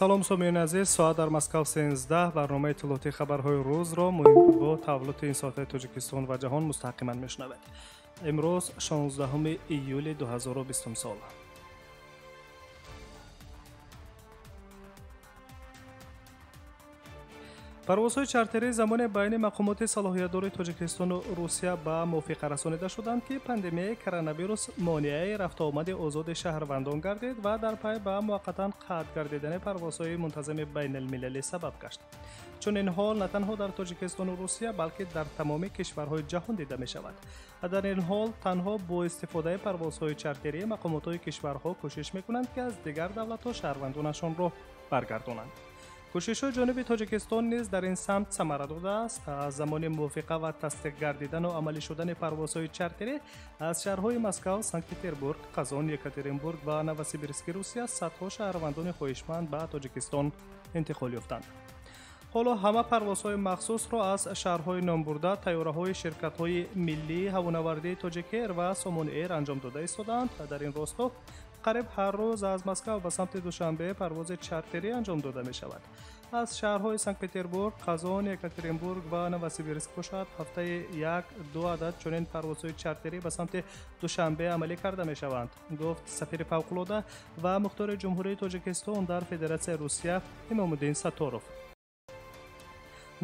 салом сомиёни азиз, соат дар Москав 13 барномаи иттилоотии хабарҳои рӯзро бо таваллути ин соатаи Тоҷикистон ва ҷаҳон мустақиман мешунавед. Имрӯз 16 июли 2020 сол. парвозҳои чартерӣ замоне байни мақомоти салоҳиятдори Тоҷикистону Русия ба мувофиқа расонида шуданд, ки пандемияи коронавирус монеаи рафтуомади озоди шаҳрвандон гардид ва дар пай ба муваққатан қатъ гардидани парвозҳои мунтазами байналмилалӣ сабаб гашт. Чунин ҳол на танҳо дар Тоҷикистону Русия, балки дар тамоми кишварҳои ҷаҳон дида мешавад. Дар ин ҳол танҳо бо истифодаи парвозҳои чартерӣ мақомотҳои кишварҳо кӯшиш мекунанд, ки аз дигар давлатҳо шаҳрвандонашонро баргардонанд. кӯшишҳои ҷониби Тоҷикистон низ дар ин самт самара додааст. Аз замони мувофиқа ва тасдиқ гардидану амалӣ шудани парвозҳои чартерӣ аз шаҳрҳои Москав, Санкт-Петербург, Қазон, Екатеринбург ва Новосибирски Русия садҳо шаҳрвандони хоҳишманд ба Тоҷикистон интиқол ёфтанд. ҳоло ҳама парвозҳои махсусро аз шаҳрҳои номбурда тайёраҳои ширкатҳои миллии ҳавонавардии Тоҷикер ва Сомониэр анҷом дода истоданд. Дар ин росто қариб ҳар рӯз аз Москав ба самти Душанбе парвози чартерӣ анҷом дода мешавад. аз шаҳрҳои Санкт-Петербург, Қазон, Екатеринбург ва Новосибирск бошад, ҳафтаи 1-2 адад чунин парвозҳои чартерӣ ба самти Душанбе амалӣ карда мешаванд, гуфт сафири фавқулода ва мухтори ҷумҳурии Тоҷикистон дар Федератсияи Русия Имомуддин Саторов.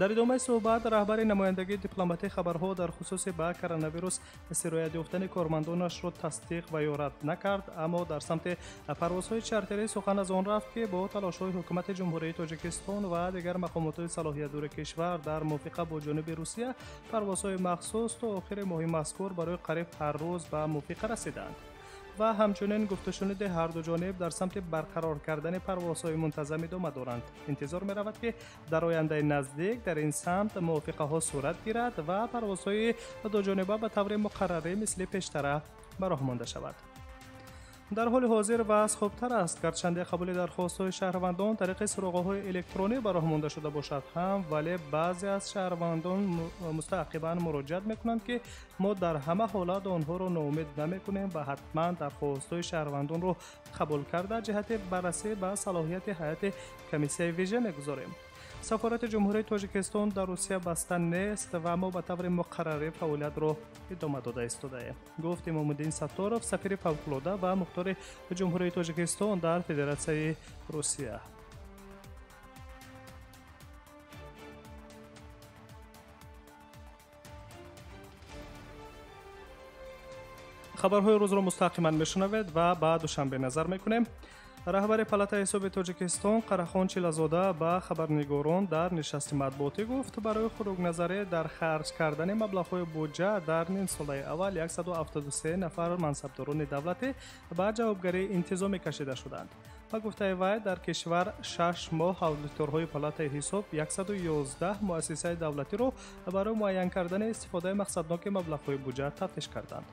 дар идомаи суҳбат раҳбари намояндагии дипломатии хабарҳо дар хусуси ба коронавирус сироят ёфтани кормандонашро тасдиқ ва ё рад накард, аммо дар самти парвозҳои чартерӣ сухан аз он рафт, ки бо талошҳои ҳукумати ҷумҳурии Тоҷикистон ва дигар мақомотҳои салоҳиятдори кишвар дар мувофиқа бо ҷониби Русия парвозҳои махсус то охири моҳи мазкур барои қариб ҳар рӯз ба мувофиқа расиданд. ва ҳамчунин гуфтушуниди ҳарду ҷониб дар самти барқарор кардани парвозҳои мунтазам идома доранд. Интизор меравад, ки дар ояндаи наздик дар ин самт мувофиқаҳо сурат гирад ва парвозҳои дуҷониба ба таври муқаррарӣ мисли пештара ба роҳ монда шавад. дар ҳоли ҳозир вазъ хубтар аст, гарчанде қабули дархостҳои шаҳрвандон тариқи суроғаҳои электронӣ ба роҳ монда шуда бошад ҳам, вале баъзе аз шаҳрвандон мустақибан муроҷиат мекунанд, ки мо дар ҳама ҳолат онҳоро ноумед намекунем ва ҳатман дархостҳои шаҳрвандонро қабул карда ҷиҳати баррасӣ ба салоҳияти ҳайати комиссияи вижа мегузорем. сафорати ҷумҳурии Тоҷикистон дар Русия баста нест ва мо ба таври муқаррарӣ фаъолиятро идома дода истодаем, гуфт Имомуддин Саторов, сафири фавқулода ва мухтори ҷумҳурии Тоҷикистон дар Федератсияи Русия. хабарҳои рӯзро мустақиман мешунавед ва ба душанбе назар мекунем. раҳбари палатаи ҳисоби Тоҷикистон Қарахон Чилазода ба хабарнигорон дар нишасти матбуотӣ гуфт, барои худокназарӣ дар харҷ кардани маблағҳои буҷа дар нимсолаи аввал 173 нафар мансабдорони давлатӣ ба ҷавобгарӣ интизомӣ кашида шуданд. ба гуфтаи вай, дар кишвар 6 моҳ аудиторҳои палатаи ҳисоб 111 муассисаи давлатиро барои муайян кардани истифодаи мақсадноки маблағҳои буҷа тафтиш карданд.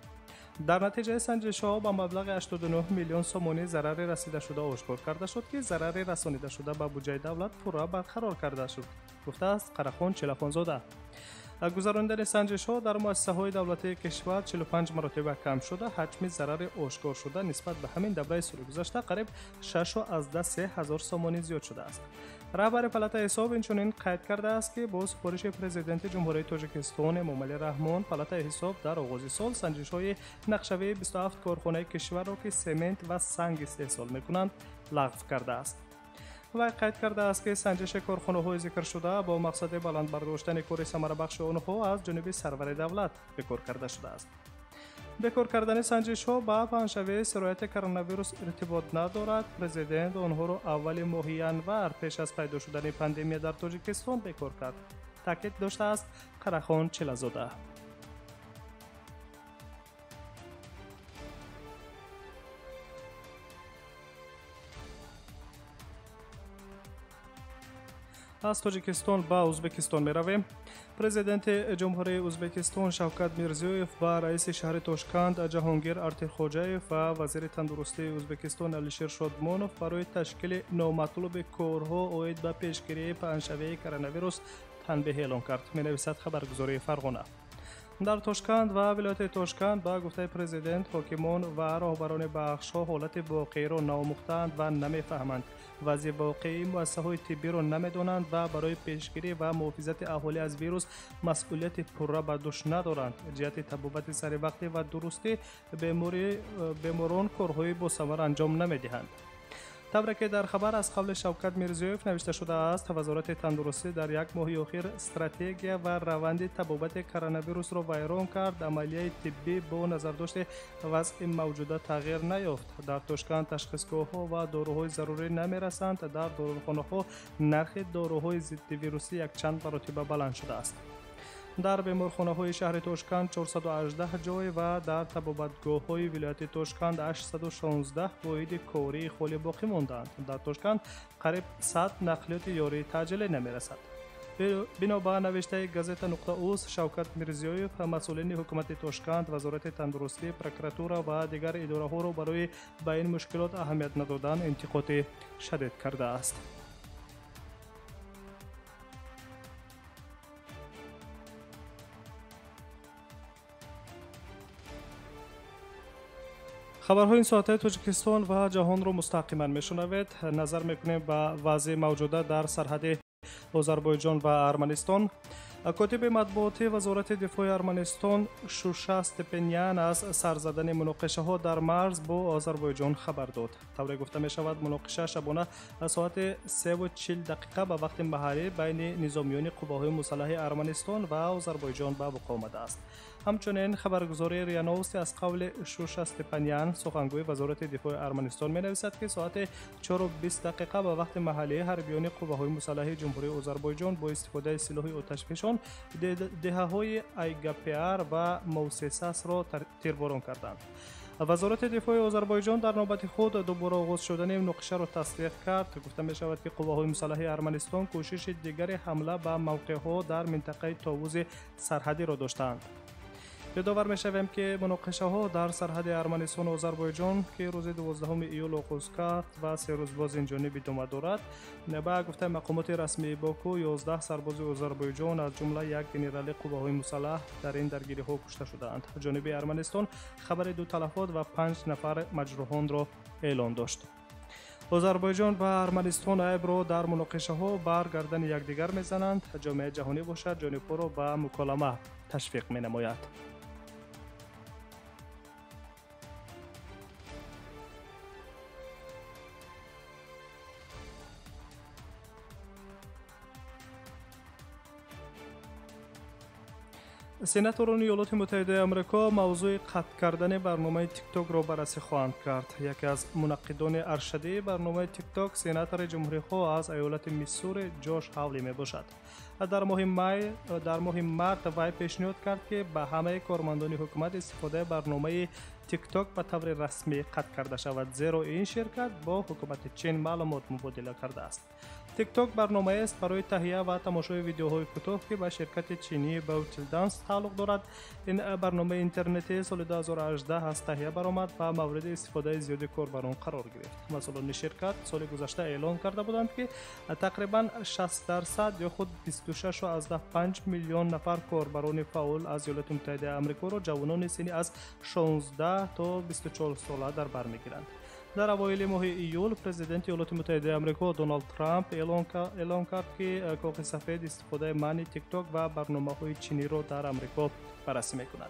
дар натиҷаи санҷишҳо ба маблағи 89 миллион сомонӣ зараре расидашуда ошкор карда шуд, ки зарари расонидашуда ба буҷаи давлат пурра барқарор карда шуд, гуфтааст Қарахон Челахонзода. гузарондани санҷишҳо дар муассисаҳои давлатии кишвар 45 маротиба кам шуда, ҳаҷми зарари ошкор шуда нисбат ба ҳамин давраи соли гузашта қариб 6,3 ҳазор сомонӣ зиёд шудааст. раҳбари палатаи ҳисоб инчунин қайд кардааст, ки бо супориши президенти ҷумҳурии Тоҷикистон Эмомалӣ Раҳмон, палатаи ҳисоб дар оғози сол санҷишҳои нақшавии 27 корхонаи кишварро, ки семент ва санг истеҳсол мекунанд, лағв кардааст. вай қайд кардааст, ки санҷиши корхонаҳои зикршуда бо мақсади баландбардоштани кори самарабахши онҳо аз ҷониби сарвари давлат бекор карда шудааст. бекор кардани санҷишҳо ба паҳншавии сирояти коронавирус иртибот надорад. Президент онҳоро аввали моҳи январ пеш аз пайдо шудани пандемия дар Тоҷикистон бекор кард, таъкид доштааст Қарахон Чилазода. аз Тоҷикистон ба Ӯзбекистон меравем. президенти ҷумҳурии Ӯзбекистон Шавкат Мирзиёев ба раиси шаҳри Тошканд Ҷаҳонгир Артирхоҷаев ва вазири тандурустии Ӯзбекистон Алишер Шодмонов барои ташкили номатлуби корҳо оид ба пешгирии паҳншавии коронавирус танбеҳ эълон кард, менависад хабаргузории Фарғона. در تاشکند و ولایت تاشکند با گفته پرزیدنت، حاکمان و راهبران بخش‌ها حالت واقعی را نامختند و نمی‌فهمند. وضع واقعی مؤسسه‌های طبی را نمی‌دانند و برای پیشگیری و محافظت اهالی از ویروس مسئولیت پوره بر دوش ندارند. جهت تبابت سر وقت و درستی بیماران کارهای با ثمر انجام نمی‌دهند. طبری که در خبر از قبل شوکت میرزیویف نوشته شده است، وزارت تندرستی در یک ماه اخیر استراتژی و روند تبابت کرونا ویروس را ویران کرد. عملیه طبی با نظر داشته وضع موجوده تغییر نیافت. در تاشکند تشخیصگاه‌ها و داروهای ضروری نمی‌رسند. در داروخانه‌ها نرخ داروهای ضد ویروسی یک چند مرتبه بلند شده است. در بیمارخانه‌های شهر تاشکند 418 جای و در تبابتگاه‌های ولایت تاشکند 816 واحد کاری خالی باقی ماندند. در تاشکند قریب 100 نقلیات یاری تعجیلی نمی‌رسد. بنابر نوشته گازeta .uz شوکت میرزیویف مسئولین حکومت تاشکند، وزارت تندرستی، پروکراتورا و دیگر اداره‌ها را برای به این مشکلات اهمیت ندادن انتقاد شدید کرده است. خبرهای این ساعته تاجیکستان و جهان را مستقیما میشنوید. نظر میکنیم به وضع موجوده در سرحد آذربایجان و ارمنستان. کاتب مطبوعاتی وزارت دفاع ارمنستان شوشا استپانیان از سر زدن مناقشه ها در مرز با آذربایجان خبر داد. طوری گفته می شود مناقشه شبانه ساعت 3:40 به وقت محلی بین نظامیان قواهای مسلح ارمنستان و آذربایجان به وقوع آمده است. همچنین خبرگزاری ریا نووستی از قول شوشا استپانیان سخنگوی وزارت دفاع ارمنستان می نویسد که ساعت 4:20 به وقت محلی حربیان قواهای مسلح جمهوری آذربایجان با استفاده سلاح آتشفشان دهه‌های ایگاپیار و موسساس را تیرباران کردند. وزارت دفاع آذربایجان در نوبت خود دوباره آغاز شدن مناقشه را تصدیق کرد. گفته می شود که قواهای مسلح ارمنستان کوشش دیگر حمله به موقع‌ها در منطقه طاووس سرحدی را داشتند. یادآور می‌شویم که مناقشه‌ها در سرحد ارمنستان و آذربایجان که روز 12 ایول آغاز کرد و 3 روز باز این جانب ادامه دارد، به گفته مقامات رسمی باکو 11 سرباز آذربایجان از جمله یک ژنرال قواهای مسلح در این درگیری‌ها کشته شدند. جانب ارمنستان خبر 2 تلفات و 5 نفر مجروحان را اعلام داشت. آذربایجان و ارمنستان عیب را در مناقشه‌ها بر گردن یکدیگر می‌زنند. جامعه جهانی باشد جانب‌ها را به مکالمه تشویق می‌نماید. سناتوران ایالات متحده آمریکا موضوع قطع کردن برنامه تیک تاک را بررسی خواهند کرد. یکی از منعقدان ارشد برنامه تیک تاک سناتور جمهوری‌خواه از ایالت میسوری جوش هاولی می باشد. در ماه مارس وی پیشنهاد کرد که به همه کارمندان حکومت استفاده برنامه تیک تاک به طور رسمی قطع کرده شود، زیرا این شرکت با حکومت چین معلومات مبادله کرده است. تیک تاک برنامه است برای تهیه و تماشای ویدیوهای کوتاه که به شرکت چینی باوتیلدنس تعلق دارد. این برنامه اینترنتی سال 2018 از تهیه برآمد و مورد استفاده زیاد کاربران قرار گرفت. مسئولان شرکت سال گذشته اعلام کرده بودند که تقریباً 60% یا خود 26.5 میلیون نفر کاربران فعال از ایالات متحده آمریکا را جوانان سنی از 16 تا 24 ساله در بر میگیرند. در اوایل ماه ایول پرزیدنت ایالات متحده آمریکا دونالد ترامپ اعلام کرد که کاخ سفید استفاده معنی تیک تاک و برنامه‌های چینی را در آمریکا بررسی می‌کند.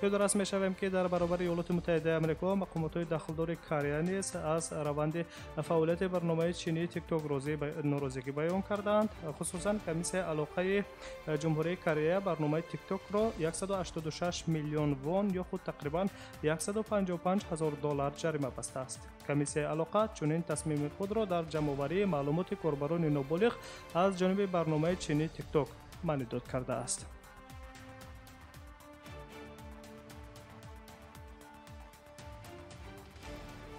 یادآور می‌شویم که در برابر ایالات متحده آمریکا مقامات دخلدار کره نیز از روند فعالیت برنامه چینی تیک تاک ناراضگی بیان کردند. خصوصا کمیسیون علاقه جمهوری کره برنامه تیک تاک را 186 میلیون وون یا خود تقریبا 155 هزار دلار جریمه بسته است. کمیسیون علاقه چنین تصمیم خود را در جمع‌آوری معلومات کاربران نابالغ از جانب برنامه چینی تیک تاک ماندید کرده است.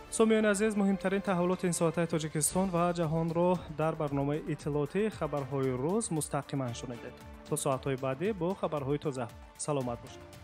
سامیان عزیز، مهمترین تحولات این ساعت تاجیکستان و جهان را در برنامه اطلاعاتی خبرهای روز مستقیما شنیدید. تا ساعت‌های بعدی با خبرهای تازه. سلامت باشید.